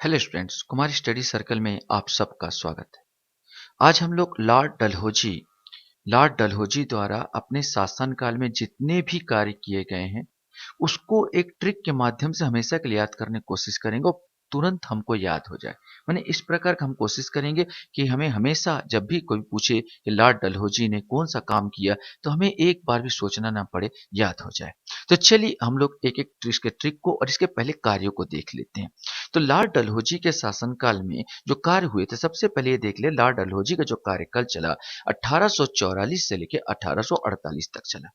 Hello students, Kumar study circle में आप सबका स्वागत है। आज हम लोग लॉर्ड डलहौजी द्वारा अपने शासनकाल में जितने भी कार्य किए गए हैं उसको एक ट्रिक के माध्यम से हमेशा के लिए याद करने की कोशिश करेंगे और तुरंत हमको याद हो जाए। माने इस प्रकार का हम कोशिश करेंगे कि हमें हमेशा जब भी कोई पूछे कि लॉर्ड डलहौजी ने कौन सा काम किया तो हमें एक बार भी सोचना ना पड़े, याद हो जाए। तो चलिए हम लोग एक एक इसके ट्रिक को और इसके पहले कार्यों को देख लेते हैं। तो लॉर्ड डलहौजी के शासनकाल में जो कार्य हुए थे, सबसे पहले ये देख ले लॉर्ड डलहौजी का जो कार्यकाल चला 1844 से लेकर 1848 तक चला।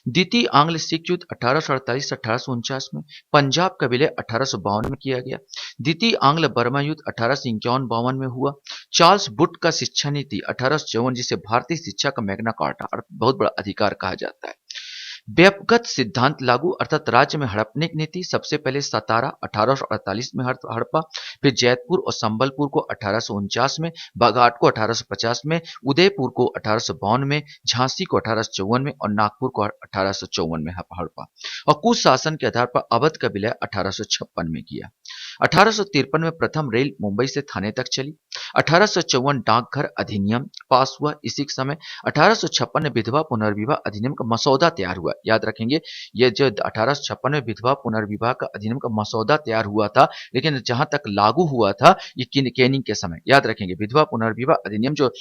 द्वितीय आंग्ल सिख युद्ध 1848 से 1849 में, पंजाब का विलय 1852 में किया गया। द्वितीय आंग्ल बर्मा युद्ध 1851-52 में हुआ। चार्ल्स बुट का शिक्षा नीति 1854, जिसे भारतीय शिक्षा का मैग्ना कार्टा और बहुत बड़ा अधिकार कहा जाता है। व्यक्तिगत सिद्धांत लागू अर्थात राज्य में हड़पने की नीति, सबसे पहले सतारा 1848 में हड़पा, फिर जैतपुर और संबलपुर को 1849 में, बागाट को 1850 में, उदयपुर को 1852 में, झांसी को 1854 में और नागपुर को 1854 में हड़पा और कुछ शासन के आधार पर अवध का विलय 1856 में किया। 1853 में प्रथम रेल मुंबई से थाने तक चली। 1854 डाकघर अधिनियम पास हुआ। इसी के समय 1856 में विधवा पुनर्विवाह अधिनियम का मसौदा तैयार हुआ। याद रखेंगे, ये जो 1856 में विधवा पुनर्विवाह का अधिनियम का मसौदा तैयार हुआ था, लेकिन जहां तक लागू हुआ था ये कैनिंग के समय। याद रखेंगे, विधवा पुनर्विवाह अधिनियम जो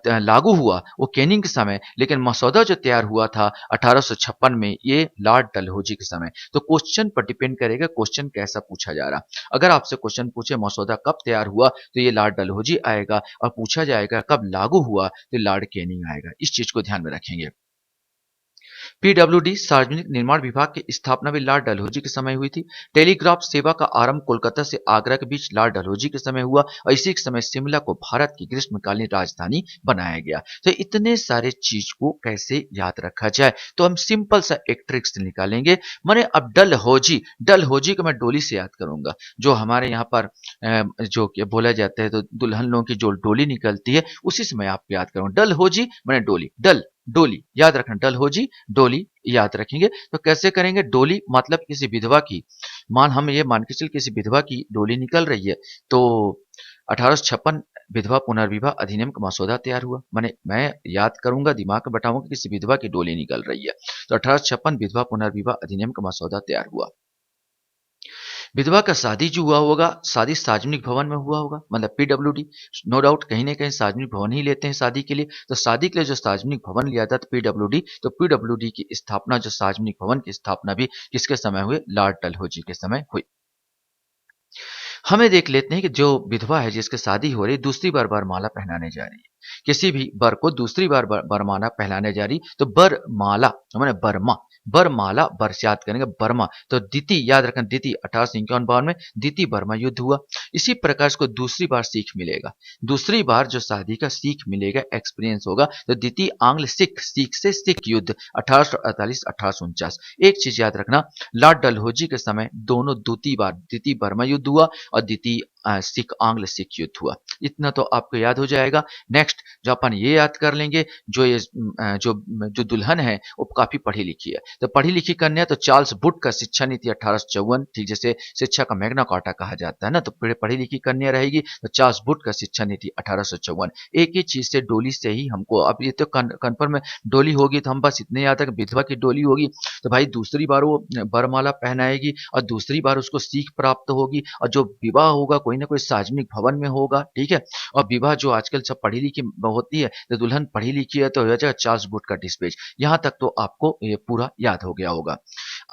लागू हुआ वो कैनिंग के समय, लेकिन मसौदा जो तैयार हुआ था 1856 में, ये लॉर्ड डलहौजी के समय। तो क्वेश्चन पर डिपेंड करेगा क्वेश्चन कैसा पूछा जा रहा। अगर आपसे क्वेश्चन पूछे मसौदा कब तैयार हुआ तो ये लॉर्ड डलहौजी आएगा, और पूछा जाएगा कब लागू हुआ तो लॉर्ड कैनिंग आएगा। इस चीज को ध्यान में रखेंगे। पीडब्ल्यूडी सार्वजनिक निर्माण विभाग की स्थापना भी लॉर्ड डलहौजी के समय हुई थी। टेलीग्राफ सेवा का आरंभ कोलकाता से आगरा के बीच लॉर्ड डलहौजी के समय हुआ और इसी के समय शिमला को भारत की ग्रीष्मकालीन राजधानी बनाया गया। तो इतने सारे चीज को कैसे याद रखा जाए, तो हम सिंपल सा एक ट्रिक्स निकालेंगे। मैंने अब डलहौजी को मैं डोली से याद करूंगा। जो हमारे यहाँ पर जो कि बोला जाता है, तो दुल्हन लोगों की जो डोली निकलती है उसी से मैं आपको याद करूंगा। डलहौजी मैंने डोली, डोली याद रखना, डलहौजी डोली याद रखेंगे। तो कैसे करेंगे? डोली मतलब किसी विधवा की, हम ये मान के चल किसी विधवा की डोली निकल रही है, तो 1856 विधवा पुनर्विवाह अधिनियम का मसौदा तैयार हुआ। मैं याद करूंगा, दिमाग में बैठाऊंगा कि किसी विधवा की डोली निकल रही है, तो 1856 विधवा पुनर्विवाह अधिनियम का मसौदा तैयार हुआ। विधवा का शादी जो हुआ होगा, शादी सार्वजनिक भवन में हुआ होगा, मतलब पीडब्ल्यूडी। नो डाउट कहीं ना कहीं सार्वजनिक भवन ही लेते हैं शादी के लिए। तो शादी के लिए जो सार्वजनिक भवन लिया था तो पीडब्ल्यूडी, तो पीडब्ल्यूडी की स्थापना, जो सार्वजनिक भवन की स्थापना भी किसके समय हुई? लॉर्ड डलहौजी के समय हुई। हमें देख लेते हैं कि जो विधवा है जिसकी शादी हो रही, दूसरी बार वरमाला पहनाने जा रही है। किसी भी वर को दूसरी बार वरमाला पहनाने जा रही, तो बरमाला मैंने बर्मा, बरमाला बर से याद करेंगे बर्मा। तो द्वितीय याद रखना, द्वितीय 1851-52 में द्वितीय बर्मा युद्ध हुआ। इसी प्रकार इसको दूसरी बार सीख मिलेगा, दूसरी बार जो शादी का सीख मिलेगा, एक्सपीरियंस होगा, तो द्वितीय आंग्ल सिख, सीख से सिख युद्ध 1848-1849। एक चीज याद रखना, लॉर्ड डलहौजी के समय दोनों द्वितीय बर्मा युद्ध हुआ और द्वितीय सिख आंग्ल सिख युद्ध हुआ। इतना तो आपको याद हो जाएगा। नेक्स्ट जो अपन ये याद कर लेंगे, जो ये जो दुल्हन है वो काफी पढ़ी लिखी है, तो पढ़ी लिखी कन्या, तो चार्ल्स बुट का शिक्षा नीति 1854, ठीक जैसे शिक्षा का मैग्ना कार्टा कहा जाता है ना, तो पढ़ी लिखी कन्या रहेगी, तो चार्ल्स बुट का शिक्षा नीति 1854। एक ही चीज से, डोली से ही हमको, अब ये तो कन्फर्म है डोली होगी, तो हम बस इतने याद है कि विधवा की डोली होगी, तो भाई दूसरी बार वो बरमाला पहनाएगी और दूसरी बार उसको सीख प्राप्त होगी, और जो विवाह होगा कोई ना कोई सार्वजनिक भवन में होगा, ठीक है। और विवाह जो आजकल सब पढ़ी लिखी होती है, तो दुल्हन पढ़ी लिखी है तो हो जाएगा चार्ल्स बुट का डिस्पैच। यहां तक तो आपको ये पूरा याद हो गया होगा।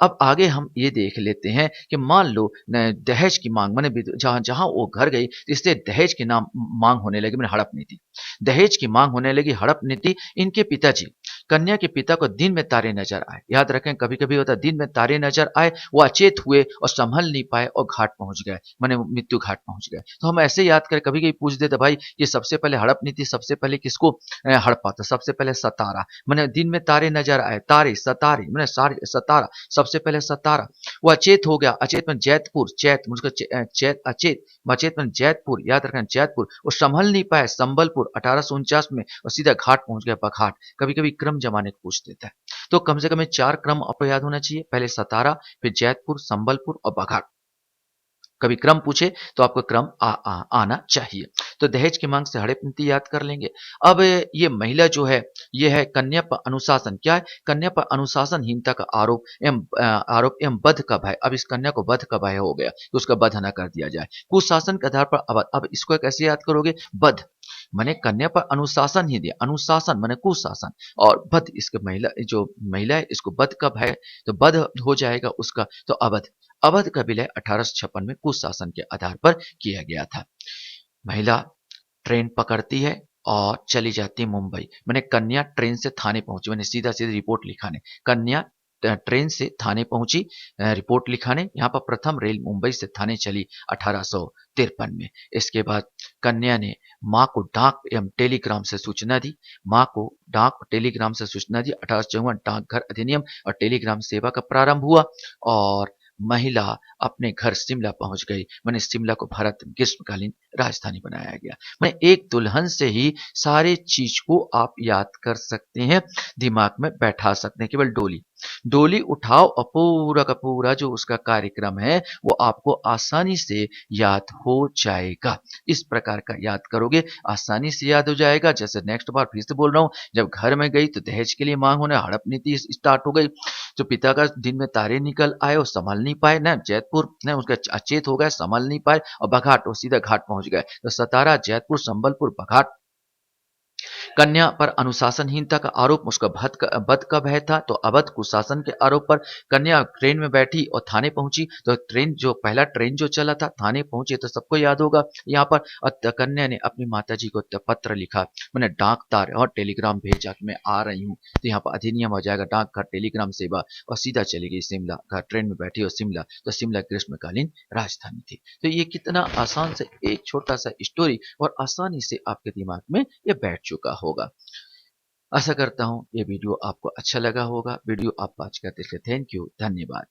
अब आगे हम ये देख लेते हैं कि मान लो दहेज की मांग, मैंने जहां जहां वो घर गई, इसलिए दहेज की नाम मांग होने लगी, मैंने हड़प नीति, दहेज की मांग होने लगी, हड़प नीति। इनके पिताजी, कन्या के पिता को दिन में तारे नजर आए। याद रखें, कभी कभी होता दिन में तारे नजर आए, वो अचेत हुए और संभल नहीं पाए और घाट पहुंच गए, मैंने मृत्यु घाट पहुंच गए। तो हम ऐसे याद करें, कभी कभी पूछ देते भाई ये सबसे पहले हड़प नीति सबसे पहले किसको हड़पा था? सबसे पहले सतारा, मैंने दिन में तारे नजर आए, तारे सतारे, मैंने सारे सतारा, सबसे पहले सतारा। वो अचेत हो गया, अचेत में जैतपुर, चैत मुझको चैत अचेत, अचेत में जैतपुर, याद रखना जैतपुर। वो संभल नहीं पाए, संबलपुर 1849 में, और सीधा घाट पहुंच गया बघाट। कभी कभी क्रम जमाने को पूछ देता है, तो कम से कम 4 क्रम आपको याद होना चाहिए, पहले सतारा, फिर जैतपुर, संबलपुर और बघाट। कभी क्रम पूछे तो आपको क्रम आना चाहिए। तो दहेज की मांग से हड़प नीति याद कर लेंगे। अब ये महिला जो है, ये है कन्या पर अनुशासन। क्या है? कन्या पर अनुशासनहीनता का आरोप एवं वध का भय। अब इस कन्या को वध का भय हो गया तो उसका वध न कर दिया जाए। कुशासन के आधार पर अब इसको कैसे याद करोगे? वध माने कन्या पर अनुशासन ही दिया, अनुशासन माने कुशासन, और वध इसके महिला है इसको वध का भय, तो वध हो जाएगा उसका, तो अवध। अवध का विलय 1856 में कुशासन के आधार पर किया गया था। महिला ट्रेन पकड़ती है और चली जाती है मुंबई। मैंने कन्या ट्रेन से थाने पहुंची, मैंने सीधा सीधा रिपोर्ट लिखाने। कन्या ट्रेन से थाने पहुंची रिपोर्ट लिखाने। यहाँ पर प्रथम रेल मुंबई से थाने चली 1853 में। इसके बाद कन्या ने माँ को डाक एवं टेलीग्राम से सूचना दी। माँ को डाक और टेलीग्राम से सूचना दी। 1854 डाकघर अधिनियम और टेलीग्राम सेवा का प्रारंभ हुआ और महिला अपने घर शिमला पहुंच गई। मैंने शिमला को भारत में ग्रीष्मकालीन राजधानी बनाया गया। मैं एक दुल्हन से ही सारे चीज को आप याद कर सकते हैं, दिमाग में बैठा सकते हैं। केवल डोली डोली उठाओ और पूरा का पूरा जो उसका कार्यक्रम है वो आपको आसानी से याद हो जाएगा। इस प्रकार का याद करोगे आसानी से याद हो जाएगा। जैसे नेक्स्ट बार फिर से बोल रहा हूं, जब घर में गई तो दहेज के लिए मांग होने, हड़प नीति स्टार्ट हो गई। जो पिता का दिन में तारे निकल आए, वो संभल नहीं पाए ना, जयपुर ना उसका अचेत हो गए, संभल नहीं पाए और बघाट, वो सीधा घाट पहुंच गए। तो सतारा, जयपुर, संबलपुर, बघाट। कन्या पर अनुशासनहीनता का आरोप, उसका वध का भय था, तो अवध कुशासन के आरोप पर कन्या ट्रेन में बैठी और थाने पहुंची। तो पहला ट्रेन जो चला था, थाने पहुंचे तो सबको याद होगा यहाँ पर। और कन्या ने अपनी माताजी को पत्र लिखा, मैंने डाक तार और टेलीग्राम भेजा कि मैं आ रही हूँ। तो यहाँ पर अधिनियम हो जाएगा डाकघर टेलीग्राम सेवा, और सीधा चली गई शिमला। घर ट्रेन में बैठी और शिमला, तो शिमला ग्रीष्मकालीन राजधानी थी। तो ये कितना आसान से एक छोटा सा स्टोरी और आसानी से आपके दिमाग में ये बैठ चुका होगा। आशा करता हूँ ये वीडियो आपको अच्छा लगा होगा। वीडियो आप वॉच करते थे, थैंक यू, धन्यवाद।